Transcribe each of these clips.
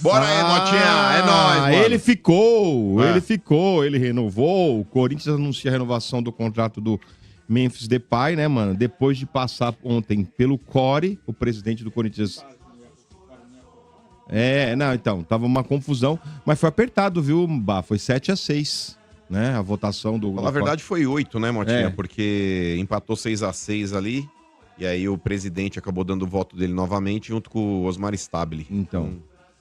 Bora aí, Motinha. É nóis, mano. Ele renovou. O Corinthians anuncia a renovação do contrato do Memphis Depay, né, mano? Depois de passar ontem pelo Core, o presidente do Corinthians. Então, tava uma confusão, mas foi apertado, viu, Bah? Foi 7-6, né? A votação do. Na verdade, foi 8, né, Motinha? Porque empatou 6-6 ali. E aí o presidente acabou dando o voto dele novamente, junto com o Osmar Stabile. Então.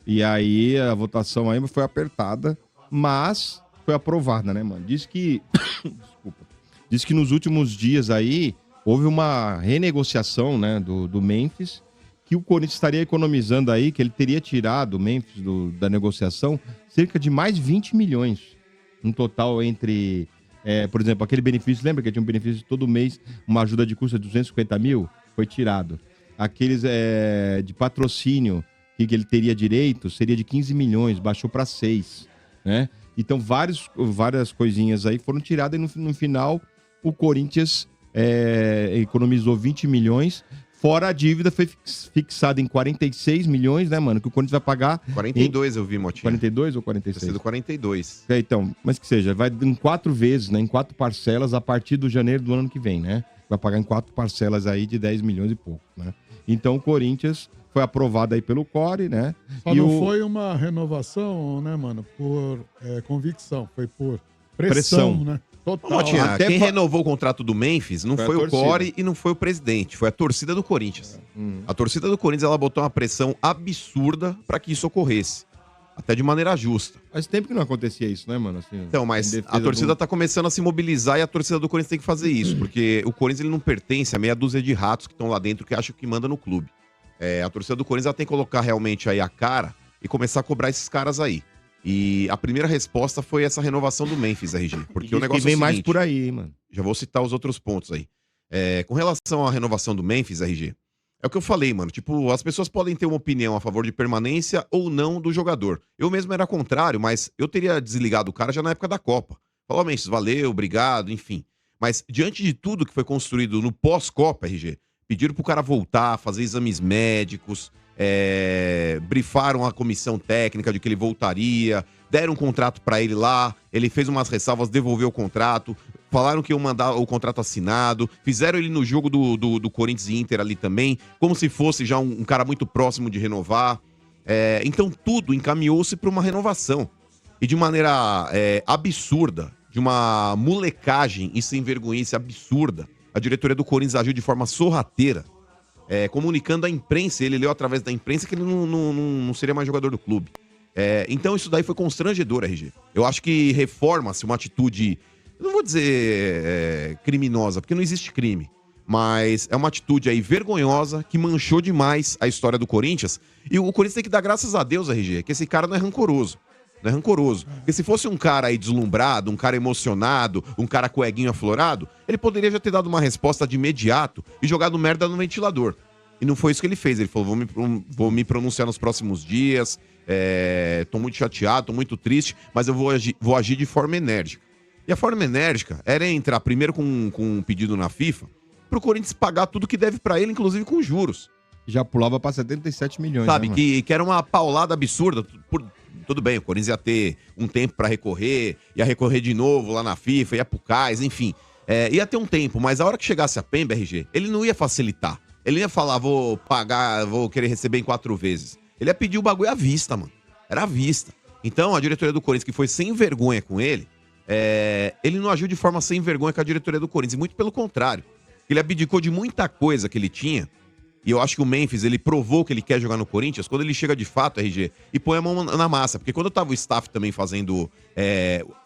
E aí a votação aí foi apertada, mas foi aprovada, né, mano? Diz que. Desculpa. Diz que nos últimos dias aí houve uma renegociação, né, do Memphis, que o Corinthians estaria economizando aí, que ele teria tirado o Memphis da negociação cerca de mais 20 milhões. Um total entre, por exemplo, aquele benefício, lembra que tinha um benefício todo mês, uma ajuda de custo de 250 mil? Foi tirado. Aqueles de patrocínio que ele teria direito seria de 15 milhões, baixou para 6, né? Então várias coisinhas aí foram tiradas e no final o Corinthians economizou 20 milhões. Fora a dívida foi fixada em 46 milhões, né, mano? Que o Corinthians vai pagar... 42 eu vi, Motinha. 42 ou 46? Vai ser do 42. Então, mas que seja, vai em 4 vezes, né? Em 4 parcelas a partir do janeiro do ano que vem, né? Vai pagar em 4 parcelas aí de 10 milhões e pouco, né? Então o Corinthians foi aprovado aí pelo Core, né? Só não foi uma renovação, né, mano? Por convicção, foi por pressão. Né? Total. Motinha, quem renovou o contrato do Memphis não foi o Core e não foi o presidente, foi a torcida do Corinthians. A torcida do Corinthians, ela botou uma pressão absurda para que isso ocorresse. Até de maneira justa. Faz tempo que não acontecia isso, né, mano? Assim, então, mas a torcida tá começando a se mobilizar e a torcida do Corinthians tem que fazer isso, porque o Corinthians ele não pertence a meia dúzia de ratos que estão lá dentro que acham que manda no clube. A torcida do Corinthians ela tem que colocar realmente aí a cara e começar a cobrar esses caras aí. E a primeira resposta foi essa renovação do Memphis, RG. Porque o negócio vem é o seguinte, mais por aí, mano. Já vou citar os outros pontos aí. Com relação à renovação do Memphis, RG, é o que eu falei, mano. Tipo, as pessoas podem ter uma opinião a favor de permanência ou não do jogador. Eu mesmo era contrário, mas eu teria desligado o cara já na época da Copa. Falou, Memphis, valeu, obrigado, enfim. Mas diante de tudo que foi construído no pós-Copa, RG, pediram pro cara voltar, fazer exames médicos, brifaram a comissão técnica de que ele voltaria, deram um contrato pra ele lá, ele fez umas ressalvas, devolveu o contrato, falaram que iam mandar o contrato assinado, fizeram ele no jogo do Corinthians e Inter ali também, como se fosse já um cara muito próximo de renovar. Então tudo encaminhou-se para uma renovação. E de maneira absurda, de uma molecagem e sem vergonhice absurda, a diretoria do Corinthians agiu de forma sorrateira, comunicando à imprensa, ele leu através da imprensa que ele não seria mais jogador do clube. Então isso daí foi constrangedor, RG. Eu acho que reforma-se uma atitude, não vou dizer criminosa, porque não existe crime, mas é uma atitude aí vergonhosa que manchou demais a história do Corinthians. E o Corinthians tem que dar graças a Deus, RG, que esse cara não é rancoroso. Não é rancoroso. Porque se fosse um cara aí deslumbrado, um cara emocionado, um cara com o eguinho aflorado, ele poderia já ter dado uma resposta de imediato e jogado merda no ventilador. E não foi isso que ele fez. Ele falou, vou me pronunciar nos próximos dias, tô muito chateado, tô muito triste, mas eu vou agir de forma enérgica. E a forma enérgica era entrar primeiro com um pedido na FIFA pro Corinthians pagar tudo que deve pra ele, inclusive com juros. Já pulava pra 77 milhões. Sabe, né, que era uma paulada absurda. Tudo bem, o Corinthians ia ter um tempo pra recorrer, ia recorrer de novo lá na FIFA, ia pro CAIS, enfim. Ia ter um tempo, mas a hora que chegasse a Pemba, RG, ele não ia facilitar. Ele ia falar, vou pagar, vou querer receber em 4 vezes. Ele ia pedir o bagulho à vista, mano. Era à vista. Então, a diretoria do Corinthians, que foi sem vergonha com ele, ele não agiu de forma sem vergonha com a diretoria do Corinthians. E muito pelo contrário. Ele abdicou de muita coisa que ele tinha. E eu acho que o Memphis, ele provou que ele quer jogar no Corinthians quando ele chega de fato, RG, e põe a mão na massa. Porque quando eu tava o staff também fazendo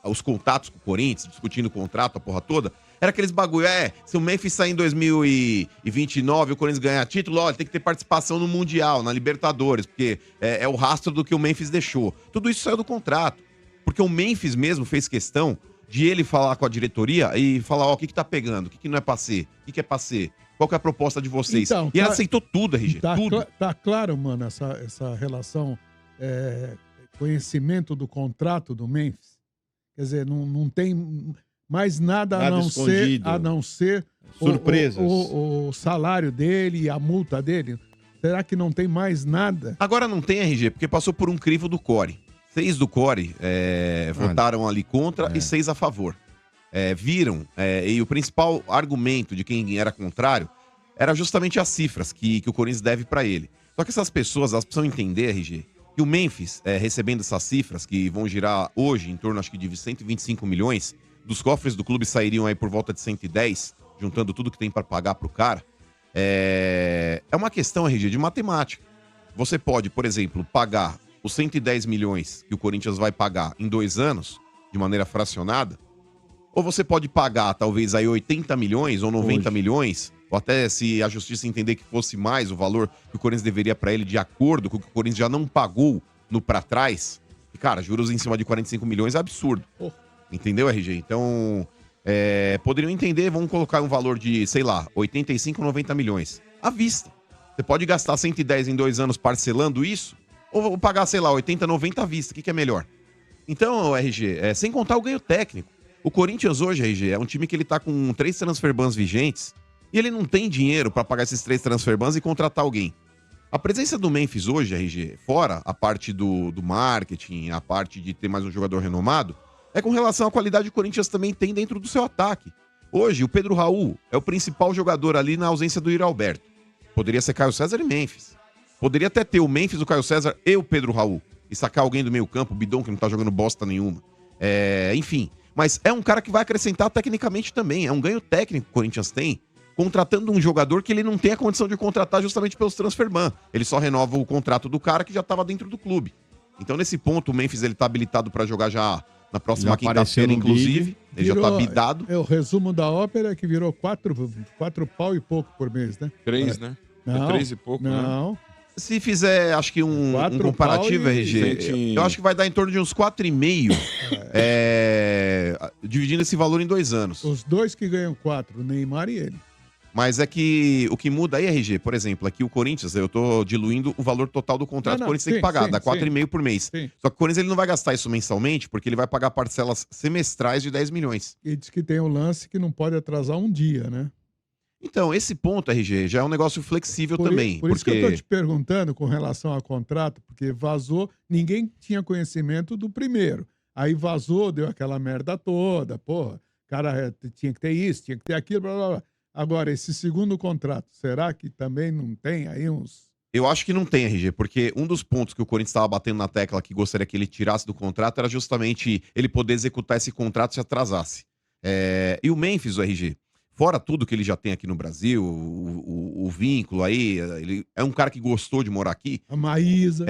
os contatos com o Corinthians, discutindo o contrato, a porra toda, era aqueles bagulho, se o Memphis sair em 2029 e o Corinthians ganhar título, olha, tem que ter participação no Mundial, na Libertadores, porque é o rastro do que o Memphis deixou. Tudo isso saiu do contrato. Porque o Memphis mesmo fez questão de ele falar com a diretoria e falar, o que tá pegando, o que não é pra ser, o que é pra ser, qual que é a proposta de vocês. Então, e ele aceitou tudo, RG, tudo. Tá claro, mano, essa relação, conhecimento do contrato do Memphis. Quer dizer, não tem mais nada a não ser surpresas. O salário dele e a multa dele. Será que não tem mais nada? Agora não tem RG, porque passou por um crivo do Core. 6 do Core votaram ali contra e 6 a favor. Viram, e o principal argumento de quem era contrário era justamente as cifras que o Corinthians deve pra ele. Só que essas pessoas, elas precisam entender, RG, que o Memphis, recebendo essas cifras, que vão girar hoje em torno, acho que de 125 milhões, dos cofres do clube sairiam aí por volta de 110, juntando tudo que tem pra pagar pro cara, é uma questão, RG, de matemática. Você pode, por exemplo, pagar os 110 milhões que o Corinthians vai pagar em 2 anos, de maneira fracionada, ou você pode pagar talvez aí 80 milhões ou 90 milhões, ou até se a justiça entender que fosse mais o valor que o Corinthians deveria pra ele de acordo com o que o Corinthians já não pagou no pra trás. E, cara, juros em cima de 45 milhões é absurdo. Entendeu, RG? Então, poderiam entender, vamos colocar um valor de, sei lá, 85, 90 milhões. À vista. Você pode gastar 110 em 2 anos parcelando isso, ou pagar, sei lá, 80, 90 à vista. O que é melhor? Então, RG, sem contar o ganho técnico. O Corinthians hoje, RG, é um time que ele tá com 3 transfer bans vigentes e ele não tem dinheiro pra pagar esses 3 transfer bans e contratar alguém. A presença do Memphis hoje, RG, fora a parte do marketing, a parte de ter mais um jogador renomado, é com relação à qualidade que o Corinthians também tem dentro do seu ataque. Hoje, o Pedro Raul é o principal jogador ali na ausência do Yuri Alberto. Poderia ser Caio César e Memphis. Poderia até ter o Memphis, o Caio César e o Pedro Raul. E sacar alguém do meio campo, o Bidon, que não tá jogando bosta nenhuma. Enfim. Mas é um cara que vai acrescentar tecnicamente também. É um ganho técnico que o Corinthians tem, contratando um jogador que ele não tem a condição de contratar justamente pelos transfer ban. Ele só renova o contrato do cara que já estava dentro do clube. Então, nesse ponto, o Memphis ele tá habilitado para jogar já na próxima quinta-feira, inclusive. Ele já tá bidado. O resumo da ópera é que virou 4 pau e pouco por mês, né? 3, né? Não, 3 e pouco, não. né? Se fizer, acho que um comparativo, RG, eu acho que vai dar em torno de uns 4,5, dividindo esse valor em 2 anos. Os dois que ganham 4, o Neymar e ele. Mas é que o que muda aí, RG, por exemplo, aqui o Corinthians, eu tô diluindo o valor total do contrato que o Corinthians tem que pagar, dá 4,5 por mês. Sim. Só que o Corinthians ele não vai gastar isso mensalmente, porque ele vai pagar parcelas semestrais de 10 milhões. E diz que tem o lance que não pode atrasar um dia, né? Então, esse ponto, RG, já é um negócio flexível também. Por isso que eu tô te perguntando com relação ao contrato, porque vazou, ninguém tinha conhecimento do primeiro. Aí vazou, deu aquela merda toda, porra, cara tinha que ter isso, tinha que ter aquilo, blá, blá, blá. Agora, esse segundo contrato, será que também não tem aí uns... Eu acho que não tem, RG, porque um dos pontos que o Corinthians estava batendo na tecla que gostaria que ele tirasse do contrato era justamente ele poder executar esse contrato se atrasasse. E o Memphis, o RG, fora tudo que ele já tem aqui no Brasil, o vínculo aí, ele é um cara que gostou de morar aqui. A Maísa.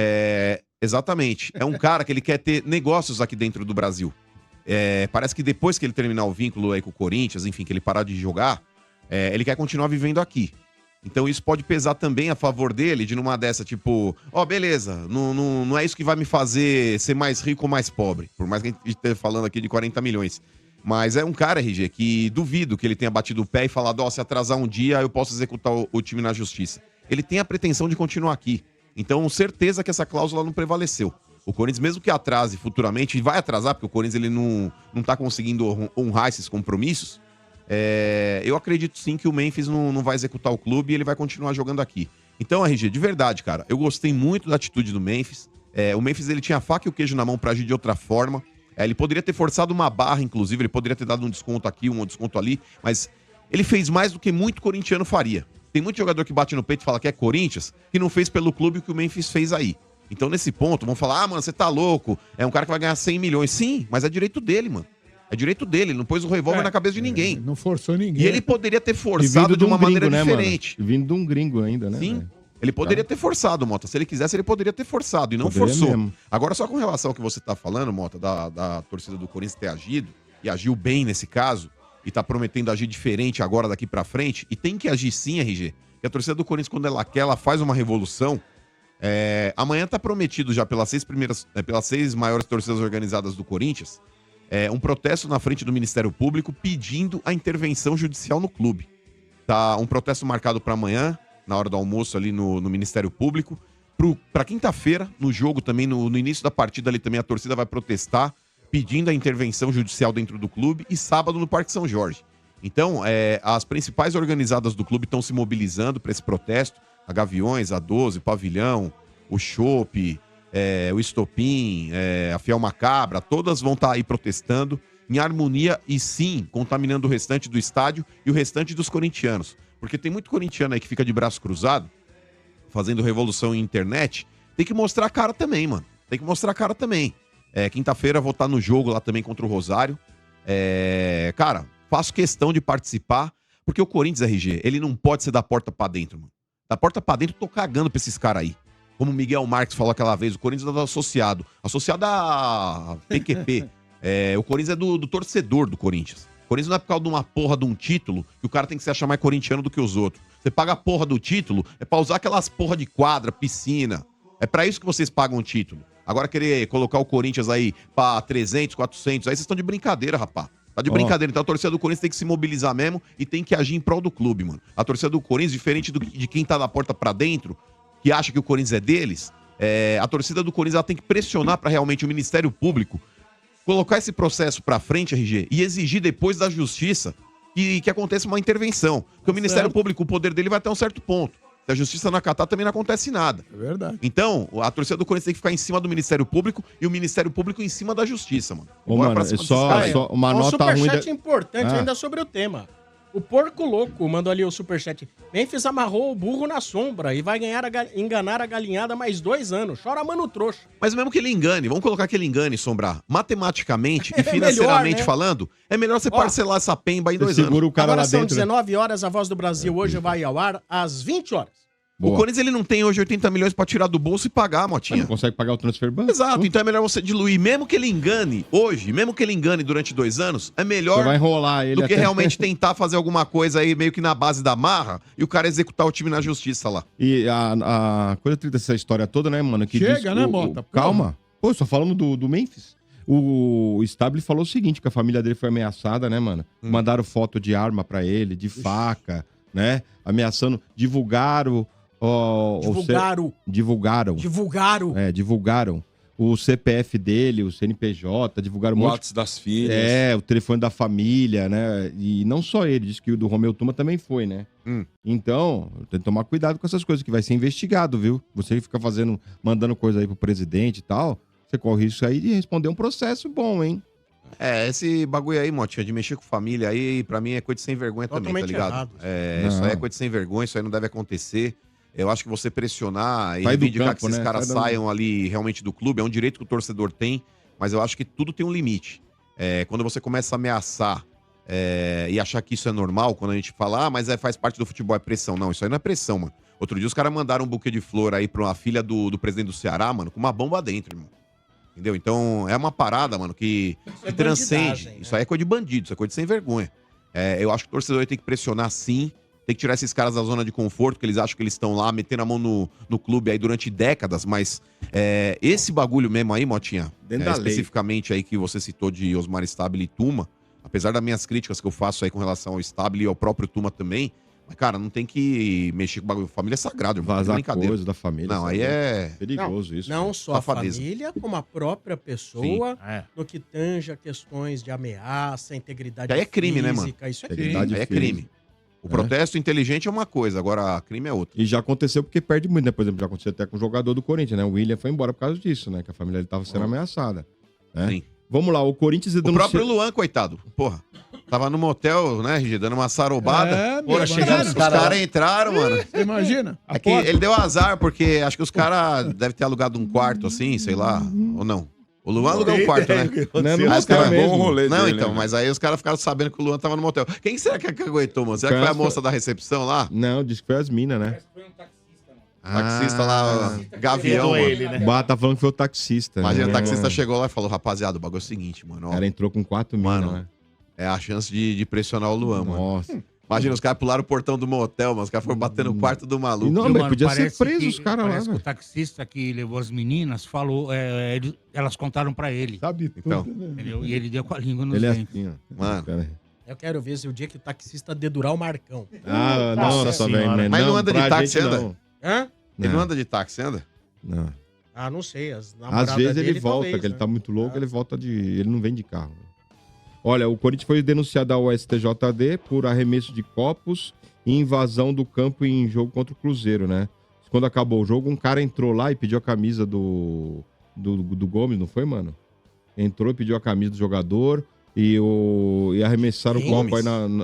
Exatamente. É um cara que ele quer ter negócios aqui dentro do Brasil. Parece que depois que ele terminar o vínculo aí com o Corinthians, enfim, que ele parar de jogar, ele quer continuar vivendo aqui. Então isso pode pesar também a favor dele, de numa dessa, tipo, beleza, não é isso que vai me fazer ser mais rico ou mais pobre. Por mais que a gente esteja falando aqui de 40 milhões. Mas é um cara, RG, que duvido que ele tenha batido o pé e falado, se atrasar um dia eu posso executar o time na justiça. Ele tem a pretensão de continuar aqui. Então, certeza que essa cláusula não prevaleceu. O Corinthians, mesmo que atrase futuramente, e vai atrasar, porque o Corinthians ele não tá conseguindo honrar esses compromissos, eu acredito sim que o Memphis não vai executar o clube e ele vai continuar jogando aqui. Então, RG, de verdade, cara, eu gostei muito da atitude do Memphis. O Memphis ele tinha a faca e o queijo na mão pra agir de outra forma. Ele poderia ter forçado uma barra, inclusive, ele poderia ter dado um desconto aqui, um desconto ali, mas ele fez mais do que muito corintiano faria. Tem muito jogador que bate no peito e fala que é Corinthians, que não fez pelo clube o que o Memphis fez aí. Então, nesse ponto, vão falar, mano, você tá louco, é um cara que vai ganhar 100 milhões. Sim, mas é direito dele, mano. É direito dele, ele não pôs o revólver na cabeça de ninguém. Não forçou ninguém. E ele poderia ter forçado de uma maneira diferente. Vindo de um gringo ainda, né? Sim. Véio? Ele poderia ter forçado, Mota. Se ele quisesse, ele poderia ter forçado. E não forçou. Mesmo. Agora, só com relação ao que você tá falando, Mota, da torcida do Corinthians ter agido, e agiu bem nesse caso, e tá prometendo agir diferente agora daqui pra frente, e tem que agir sim, RG. E a torcida do Corinthians, quando ela quer, ela faz uma revolução. Amanhã tá prometido já pelas 6 maiores torcidas organizadas do Corinthians, um protesto na frente do Ministério Público pedindo a intervenção judicial no clube. Tá um protesto marcado para amanhã, na hora do almoço ali no Ministério Público. Para quinta-feira, no jogo também, no início da partida ali também, a torcida vai protestar, pedindo a intervenção judicial dentro do clube, e sábado no Parque São Jorge. Então, as principais organizadas do clube estão se mobilizando para esse protesto. a Gaviões, a 12, o Pavilhão, o Chopp, o Estopim, a Fiel Macabra, todas vão estar aí protestando em harmonia e sim contaminando o restante do estádio e o restante dos corintianos. Porque tem muito corintiano aí que fica de braço cruzado, fazendo revolução em internet, tem que mostrar a cara também, mano. Tem que mostrar a cara também. Quinta-feira vou estar no jogo lá também contra o Rosário. Cara, faço questão de participar, porque o Corinthians, RG, ele não pode ser da porta pra dentro, mano. Da porta pra dentro, eu tô cagando pra esses caras aí. Como o Miguel Marques falou aquela vez, o Corinthians é do associado. Associado a PQP. O Corinthians é do torcedor do Corinthians. O Corinthians não é por causa de uma porra de um título que o cara tem que se achar mais corintiano do que os outros. Você paga a porra do título, é pra usar aquelas porra de quadra, piscina. É pra isso que vocês pagam o título. Agora querer colocar o Corinthians aí pra 300, 400, aí vocês estão de brincadeira, rapaz. Tá de brincadeira. Então a torcida do Corinthians tem que se mobilizar mesmo e tem que agir em prol do clube, mano. A torcida do Corinthians, diferente de quem tá da porta pra dentro, que acha que o Corinthians é deles, a torcida do Corinthians ela tem que pressionar pra realmente o Ministério Público colocar esse processo pra frente, RG, e exigir depois da justiça que aconteça uma intervenção. Porque o Ministério Público, o poder dele vai até um certo ponto. Se a justiça não acatar, também não acontece nada. É verdade. Então, a torcida do Corinthians tem que ficar em cima do Ministério Público e o Ministério Público em cima da justiça, mano. Ô, mano, só uma nota ruim... superchat importante ainda sobre o tema. O Porco Louco mandou ali o superchat. Memphis amarrou o burro na sombra e vai enganar a galinhada mais 2 anos. Chora, mano, trouxa. Mas mesmo que ele engane, vamos colocar que ele engane, Sombrar. Matematicamente e financeiramente melhor, né? falando, é melhor você parcelar essa pemba em 2 anos. Segura o cara Agora lá são dentro. 19 horas, a Voz do Brasil hoje vai ao ar às 20 horas. Boa. O Corinthians ele não tem hoje 80 milhões pra tirar do bolso e pagar, Mas Motinha. não consegue pagar o transfer ban? Exato, então é melhor você diluir. Mesmo que ele engane hoje, mesmo que ele engane durante 2 anos, é Você melhor vai enrolar ele do que até... realmente tentar fazer alguma coisa aí meio que na base da marra e o cara executar o time na justiça lá. E a coisa triste dessa história toda, né, mano? Que Chega, diz, né, Mota? Calma. Pô, só falando do Memphis. O Stable falou o seguinte, que a família dele foi ameaçada, né, mano? Mandaram foto de arma pra ele, de faca, né? Ameaçando, divulgaram... Divulgaram. Divulgaram o CPF dele, o CNPJ, divulgaram O WhatsApp das filhas. o telefone da família, né? E não só ele, diz que o do Romeu Tuma também foi, né? Então, tem que tomar cuidado com essas coisas, que vai ser investigado, viu? Você fica mandando coisa aí pro presidente e tal, você corre isso aí de responder um processo bom, hein? Esse bagulho aí, Motinha, de mexer com família aí, pra mim é coisa de sem vergonha também, tá Totalmente ligado? errado. Isso aí é coisa de sem vergonha, isso aí não deve acontecer. Eu acho que você pressionar e Sai do reivindicar campo, que esses né? caras Sai da- saiam ali realmente do clube, é um direito que o torcedor tem, mas eu acho que tudo tem um limite. Quando você começa a ameaçar e achar que isso é normal, quando a gente fala, mas faz parte do futebol, é pressão. Não, isso aí não é pressão, mano. Outro dia os caras mandaram um buquê de flor aí pra uma filha do presidente do Ceará, mano, com uma bomba dentro, irmão. Entendeu? Então é uma parada, mano, que é transcende. bandidagem, né? Isso aí é coisa de bandido, isso é coisa de sem vergonha. Eu acho que o torcedor tem que pressionar sim, tem que tirar esses caras da zona de conforto, que eles acham que eles estão lá metendo a mão no clube aí durante décadas, mas esse bagulho mesmo aí, Motinha, Dentro da lei. especificamente aí que você citou de Osmar Stabile e Tuma, apesar das minhas críticas que eu faço aí com relação ao Stabile e ao próprio Tuma também, mas, cara, não tem que mexer com o bagulho. Família é sagrado, irmão. Vazar brincadeira. coisa da família. Não, sabe? aí é... perigoso isso. Não né? só Safadeza. a família, como a própria pessoa, no que tange a questões de ameaça, integridade Aí é crime, né, mano? física, isso é crime. Integridade Aí é física. crime. O protesto inteligente é uma coisa, agora crime é outra. E já aconteceu porque perde muito, né? Por exemplo, já aconteceu até com o jogador do Corinthians, né? O William foi embora por causa disso, né? Que a família dele tava sendo ameaçada. Né? Sim. Vamos lá, o Corinthians... O próprio Luan, coitado. Porra. Tava no motel, né, RG, dando uma sarobada. Porra, Chegando, os caras entraram, mano. Você imagina? É que ele deu azar, porque acho que os caras devem ter alugado um quarto assim, sei lá, ou não. O Luan alugou um quarto, né? Não, Aí não os caras- mesmo. Bom rolê Não, dele, então, né? mas aí os caras ficaram sabendo que o Luan tava no motel. Quem será que aguentou, mano? Será que foi a moça da recepção lá? Não, disse que foi as minas, né? Taxista lá, Gavião, mano. Bah, tá falando que foi o taxista. Imagina, né? o taxista chegou lá e falou, rapaziada, o bagulho é o seguinte, mano. O Ó, cara entrou com 4 Mano, minas, né? é a chance de pressionar o Luan, mano. Nossa. Imagina, os caras pularam o portão do motel, mano. Os caras foram bater no quarto do E maluco. não, Viu, mas mano, podia ser parece preso que- os caras lá, Parece que o velho. taxista que levou as meninas falou, elas contaram pra ele, Sabe tudo, Então. né? entendeu? E ele deu com a língua nos Ele é dentes. assim, ó. Mano. Cara. Eu quero ver se o dia que o taxista dedurar o Marcão. Ah, Nossa nossa, senhora. velho. Mas não anda de pra táxi, gente, anda? não. Hã? Ele não anda de táxi, anda? Não. Ah, não sei. As Às namoradas vezes ele dele, volta, talvez, que ele né? tá muito louco, Ah. ele volta de... Ele não vem de carro. Olha, o Corinthians foi denunciado ao STJD por arremesso de copos e invasão do campo em jogo contra o Cruzeiro, né? quando acabou o jogo, um cara entrou lá e pediu a camisa do Gomes, não foi, mano? Entrou e pediu a camisa do jogador e arremessaram o copo aí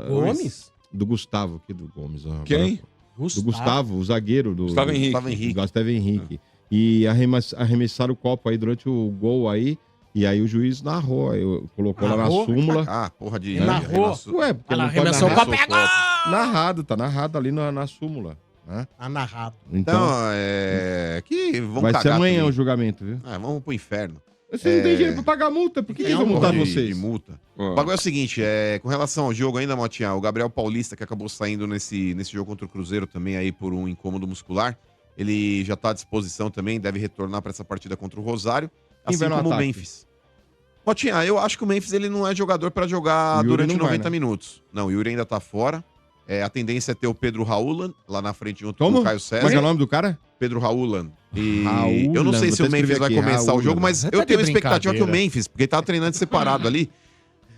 Gomes? do Gustavo, aqui do Gomes. Ó, Quem? Do Gustavo, o zagueiro do Gustavo Henrique. Gustavo Henrique. E arremessaram o copo aí durante o gol aí. E aí o juiz narrou, aí colocou lá na súmula. Ah, porra de... Narrou. Ué, porque Ela não pode arremessou o narrar. copo e agora! Tá narrado ali na súmula. Né? Tá narrado. Então, que vão vai cagar ser amanhã também. o julgamento, viu? Vamos pro inferno. Você não tem dinheiro pra pagar multa, por que eles vão multar vocês? De multa. Ó. O bagulho é o seguinte, com relação ao jogo ainda, Motinha, o Gabriel Paulista, que acabou saindo nesse jogo contra o Cruzeiro também aí por um incômodo muscular, ele já tá à disposição também, deve retornar pra essa partida contra o Rosário, Quem assim vai no como o ataque? Memphis. Motinha, eu acho que o Memphis ele não é jogador pra jogar Yuri durante não vai, 90 né? minutos. Não, o Yuri ainda tá fora. A tendência é ter o Pedro Raulan lá na frente junto Como? com o Caio Como é que é César. o nome do cara? Pedro Raulan. E Raulan, eu não sei vou se o até Memphis escrever vai aqui, começar o Raulan. jogo, mas Você tá eu de tenho expectativa que o brincadeira. Memphis, porque ele tá treinando separado ali.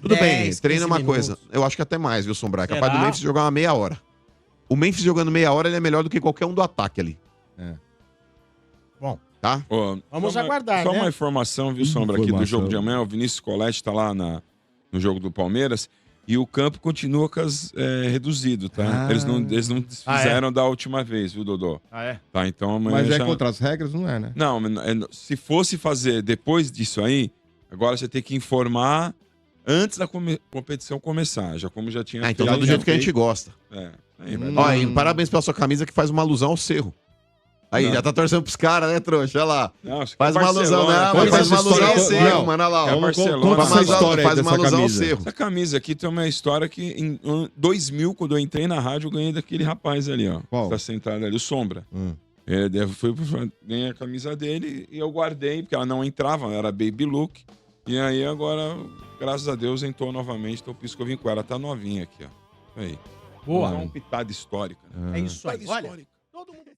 Tudo 10, bem, treina 15 uma minutos. coisa. Eu acho que até mais, viu, Sombra? É capaz Será? do Memphis jogar uma meia hora. O Memphis jogando meia hora, ele é melhor do que qualquer um do ataque ali. Bom, Tá? Ó, Vamos só uma- aguardar, Só né? uma informação, viu, Sombra, aqui do Informação. jogo de amanhã. O Vinícius Colette tá lá no jogo do Palmeiras e o campo continua reduzido, tá? Ah. Eles não desfizeram da última vez, viu, Dodô? Ah, é? Tá, então amanhã Mas já... é contra as regras, não é, né? Não, se fosse fazer depois disso aí, agora você tem que informar antes da competição começar, como já tinha Então tá feito. do jeito que a gente gosta. Aí, mas- Ó, e parabéns pela sua camisa que faz uma alusão ao Cerro. Aí, Não. já tá torcendo pros caras, né, trouxa? Olha lá. Não, acho que Faz é uma alusão, Barcelona, né? tá? Mas faz uma essa alusão ao história- Cerro, não. mano. Olha lá, É ó. Barcelona. Conta Faz essa uma- história aí faz uma dessa alusão ao camisa. Cerro. Essa camisa aqui tem uma história que em 2000, quando eu entrei na rádio, eu ganhei daquele rapaz ali, ó. Qual? Que tá sentado ali, o Sombra. Ganhei a camisa dele e eu guardei, porque ela não entrava, ela era baby look. E aí agora, graças a Deus, entrou novamente, então por isso que eu vim com ela. Tá novinha aqui, ó. Aí. Boa. É uma pitada histórica, né? É isso aí. Pitada Olha, histórica.